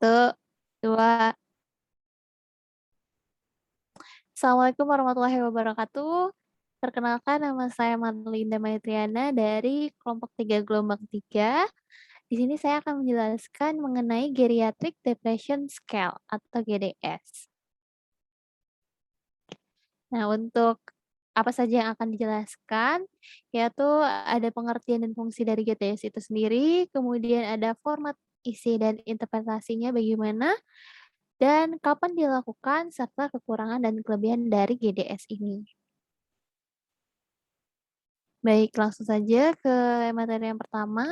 Satu, dua. Assalamualaikum warahmatullahi wabarakatuh. Perkenalkan, nama saya Marlinda Maitriana dari kelompok 3 gelombang 3. Di sini saya akan menjelaskan mengenai Geriatric Depression Scale atau GDS. Nah, untuk apa saja yang akan dijelaskan, yaitu ada pengertian dan fungsi dari GDS itu sendiri, kemudian ada format isi dan interpretasinya bagaimana, dan kapan dilakukan, serta kekurangan dan kelebihan dari GDS ini. Baik, langsung saja ke materi yang pertama.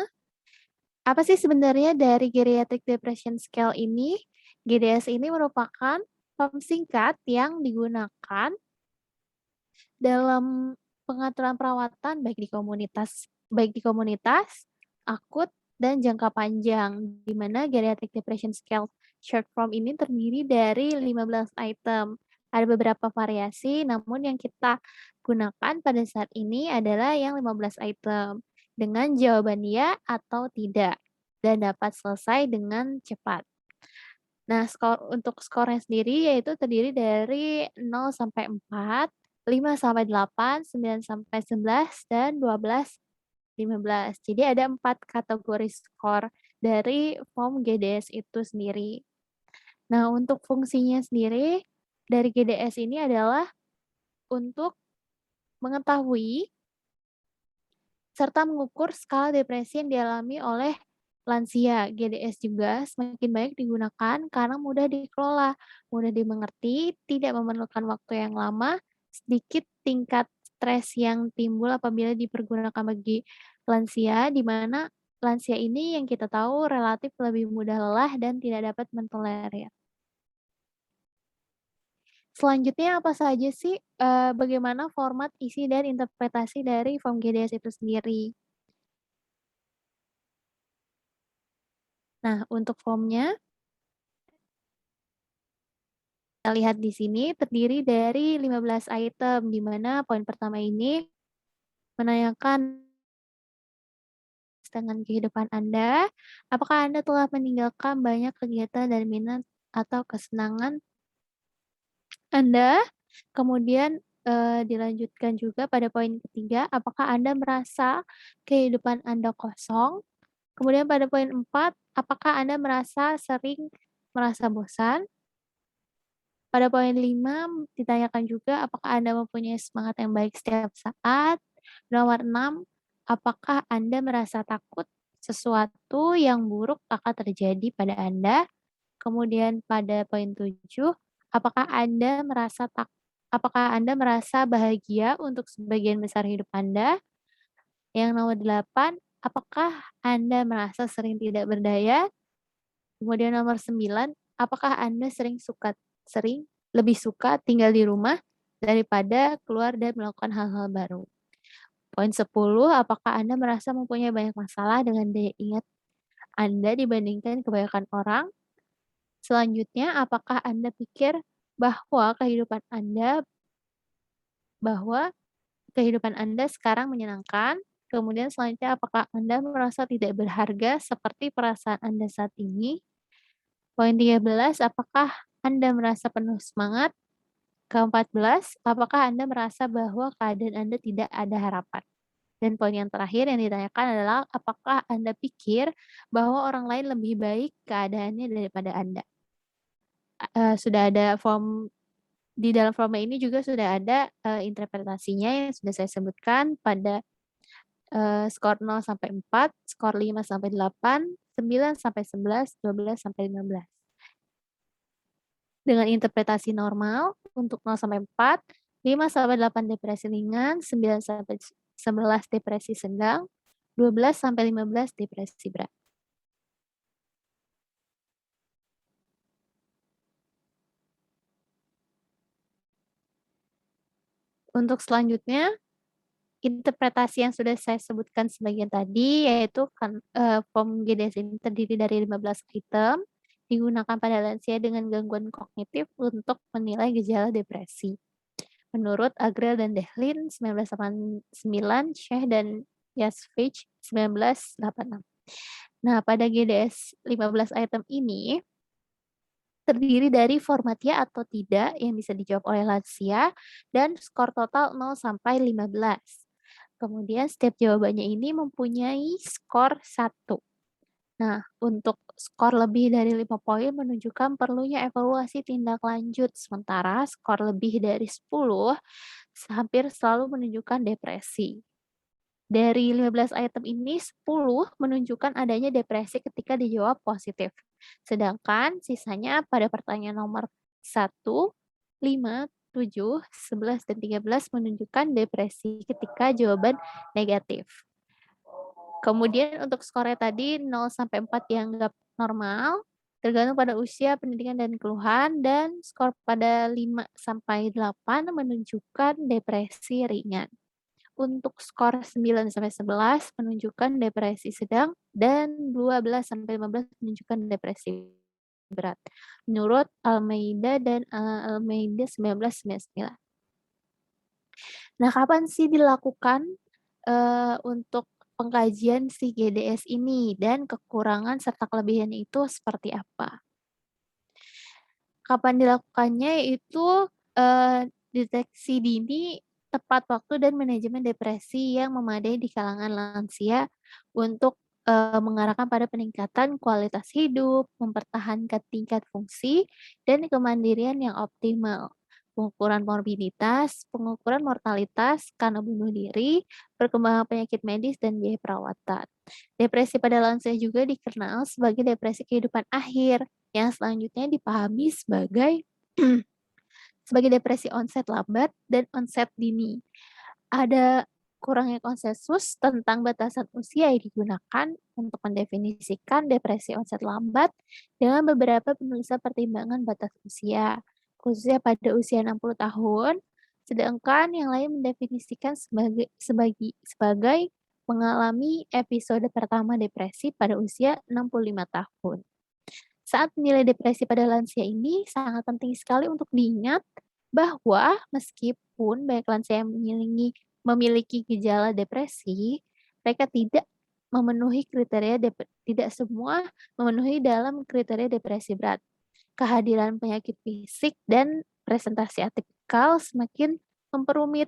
Apa sih sebenarnya dari Geriatric Depression Scale ini? GDS ini merupakan form singkat yang digunakan dalam pengaturan perawatan baik di komunitas, akut, dan jangka panjang, di mana Geriatric Depression Scale short form ini terdiri dari 15 item. Ada beberapa variasi, namun yang kita gunakan pada saat ini adalah yang 15 item, dengan jawaban ya atau tidak, dan dapat selesai dengan cepat. Nah, untuk skornya sendiri yaitu terdiri dari 0 sampai 4, 5 sampai 8, 9 sampai 11, dan 12, 15. Jadi ada 4 kategori skor dari form GDS itu sendiri. Nah, untuk fungsinya sendiri dari GDS ini adalah untuk mengetahui serta mengukur skala depresi yang dialami oleh lansia. GDS juga semakin banyak digunakan karena mudah dikelola, mudah dimengerti, tidak memerlukan waktu yang lama, sedikit tingkat stres yang timbul apabila dipergunakan bagi lansia, di mana lansia ini yang kita tahu relatif lebih mudah lelah dan tidak dapat mentolerir. Selanjutnya apa saja sih, bagaimana format, isi, dan interpretasi dari form GDS itu sendiri? Nah, untuk formnya, kita lihat di sini terdiri dari 15 item, di mana poin pertama ini menanyakan dengan kehidupan Anda, apakah Anda telah meninggalkan banyak kegiatan dan minat atau kesenangan Anda? Kemudian dilanjutkan juga pada poin ketiga, apakah Anda merasa kehidupan Anda kosong? Kemudian pada poin 4, apakah Anda sering merasa bosan? Pada poin 5 ditanyakan juga apakah Anda mempunyai semangat yang baik setiap saat. Nomor 6, apakah Anda merasa takut sesuatu yang buruk akan terjadi pada Anda? Kemudian pada poin 7, apakah Anda merasa bahagia untuk sebagian besar hidup Anda? Yang nomor 8, apakah Anda merasa sering tidak berdaya? Kemudian nomor 9, apakah Anda sering lebih suka tinggal di rumah daripada keluar dan melakukan hal-hal baru? Poin 10, apakah Anda merasa mempunyai banyak masalah dengan daya ingat Anda dibandingkan kebanyakan orang? Selanjutnya, apakah Anda pikir bahwa bahwa kehidupan Anda sekarang menyenangkan? Kemudian selanjutnya, apakah Anda merasa tidak berharga seperti perasaan Anda saat ini? Poin 13, apakah Anda merasa penuh semangat? Ke-14, apakah Anda merasa bahwa keadaan Anda tidak ada harapan? Dan poin yang terakhir yang ditanyakan adalah, apakah Anda pikir bahwa orang lain lebih baik keadaannya daripada Anda? Sudah ada di dalam form ini juga sudah ada interpretasinya yang sudah saya sebutkan pada skor 0 sampai 4, skor 5 sampai 8, 9 sampai 11, 12 sampai 15. Dengan interpretasi normal untuk 0 sampai 4, 5 sampai 8 depresi ringan, 9 sampai 11 depresi sedang, 12 sampai 15 depresi berat. Untuk selanjutnya, interpretasi yang sudah saya sebutkan sebagian tadi, yaitu form GDS ini terdiri dari 15 item, digunakan pada lansia dengan gangguan kognitif untuk menilai gejala depresi. Menurut Agrell dan Dehlin 1989, Sheikh dan Yasvich 1986. Nah, pada GDS 15 item ini, terdiri dari format ya atau tidak yang bisa dijawab oleh lansia dan skor total 0 sampai 15. Kemudian setiap jawabannya ini mempunyai skor 1. Nah, untuk skor lebih dari 5 poin menunjukkan perlunya evaluasi tindak lanjut, sementara skor lebih dari 10 hampir selalu menunjukkan depresi. Dari 15 item ini, 10 menunjukkan adanya depresi ketika dijawab positif. Sedangkan sisanya pada pertanyaan nomor 1, 5, 7, 11, dan 13 menunjukkan depresi ketika jawaban negatif. Kemudian untuk skornya tadi 0 sampai 4 dianggap normal, tergantung pada usia, pendidikan, dan keluhan, dan skor pada 5 sampai 8 menunjukkan depresi ringan. Untuk skor 9 sampai 11 menunjukkan depresi sedang dan 12 sampai 15 menunjukkan depresi berat. Menurut Almeida dan Almeida 1999. Nah, kapan sih dilakukan untuk pengkajian si GDS ini dan kekurangan serta kelebihannya itu seperti apa? Kapan dilakukannya yaitu, deteksi dini, tepat waktu, dan manajemen depresi yang memadai di kalangan lansia untuk, mengarahkan pada peningkatan kualitas hidup, mempertahankan tingkat fungsi, dan kemandirian yang optimal. Pengukuran morbiditas, pengukuran mortalitas karena bunuh diri, perkembangan penyakit medis, dan biaya perawatan. Depresi pada lansia juga dikenal sebagai depresi kehidupan akhir, yang selanjutnya dipahami sebagai sebagai depresi onset lambat dan onset dini. Ada kurangnya konsensus tentang batasan usia yang digunakan untuk mendefinisikan depresi onset lambat dengan beberapa penulisan pertimbangan batas usia, khususnya pada usia 60 tahun, sedangkan yang lain mendefinisikan sebagai mengalami episode pertama depresi pada usia 65 tahun. Saat menilai depresi pada lansia ini sangat penting sekali untuk diingat bahwa meskipun banyak lansia yang memiliki gejala depresi, mereka tidak semua memenuhi dalam kriteria depresi berat. Kehadiran penyakit fisik dan presentasi atipikal semakin memperumit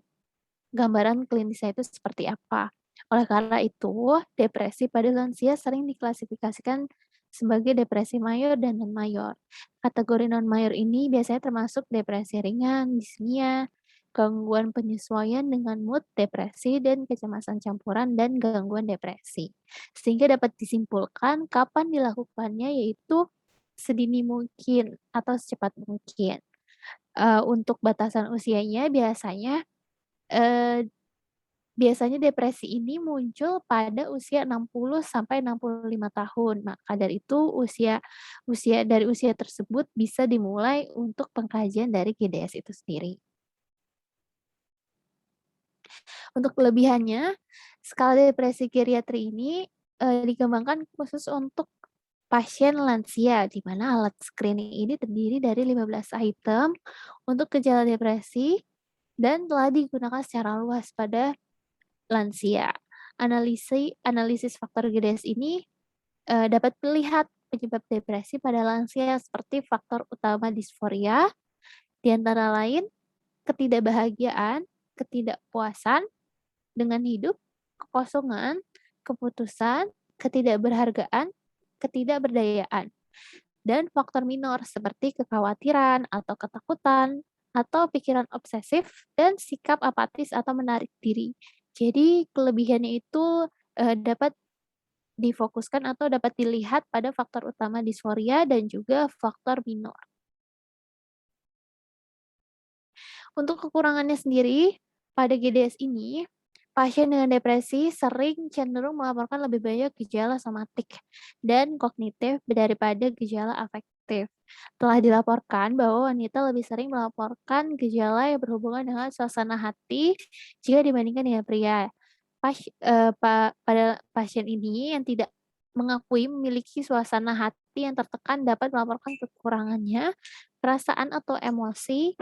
gambaran klinisnya itu seperti apa. Oleh karena itu, depresi pada lansia sering diklasifikasikan sebagai depresi mayor dan non-mayor. Kategori non-mayor ini biasanya termasuk depresi ringan, disnia, gangguan penyesuaian dengan mood, depresi, dan kecemasan campuran dan gangguan depresi. Sehingga dapat disimpulkan kapan dilakukannya yaitu sedini mungkin atau secepat mungkin. Untuk batasan usianya eee, biasanya depresi ini muncul pada usia 60 sampai 65 tahun. Maka dari itu usia tersebut bisa dimulai untuk pengkajian dari GDS itu sendiri. Untuk kelebihannya, skala depresi geriatri ini, dikembangkan khusus untuk pasien lansia, di mana alat screening ini terdiri dari 15 item untuk gejala depresi dan telah digunakan secara luas pada lansia. Analisis faktor GDS ini, dapat melihat penyebab depresi pada lansia seperti faktor utama disforia, di antara lain ketidakbahagiaan, ketidakpuasan dengan hidup, kekosongan, keputusan, ketidakberhargaan, ketidakberdayaan, dan faktor minor seperti kekhawatiran atau ketakutan, atau pikiran obsesif, dan sikap apatis atau menarik diri. Jadi kelebihannya itu, dapat difokuskan atau dapat dilihat pada faktor utama disforia dan juga faktor minor. Untuk kekurangannya sendiri, pada GDS ini, pasien dengan depresi sering cenderung melaporkan lebih banyak gejala somatik dan kognitif daripada gejala afektif. Telah dilaporkan bahwa wanita lebih sering melaporkan gejala yang berhubungan dengan suasana hati jika dibandingkan dengan pria. Pada pasien ini yang tidak mengakui memiliki suasana hati yang tertekan dapat melaporkan kekurangannya, perasaan atau emosi,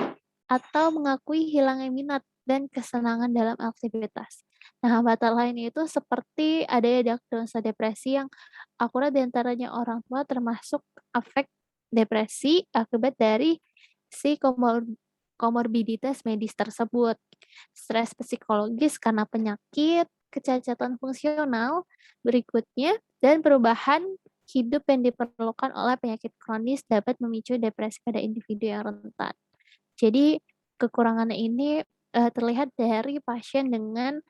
atau mengakui hilangnya minat dan kesenangan dalam aktivitas. Nah, hambatan lainnya itu seperti adanya diagnosa depresi yang akurat di antaranya orang tua termasuk depresi akibat dari si komorbiditas medis tersebut. Stres psikologis karena penyakit, kecacatan fungsional, berikutnya, dan perubahan hidup yang diperlukan oleh penyakit kronis dapat memicu depresi pada individu yang rentan. Jadi, kekurangannya ini, terlihat dari pasien dengan,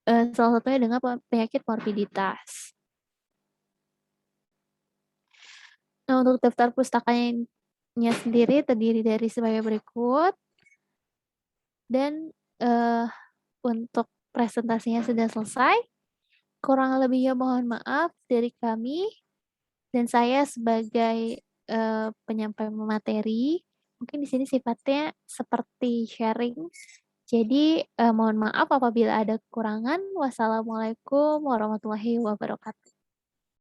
salah satunya dengan penyakit morbiditas. Nah, untuk daftar pustakanya sendiri terdiri dari sebagai berikut, dan, untuk presentasinya sudah selesai. Kurang lebihnya mohon maaf dari kami dan saya sebagai, penyampai materi. Mungkin di sini sifatnya seperti sharing. Jadi, mohon maaf apabila ada kekurangan. Wassalamualaikum warahmatullahi wabarakatuh.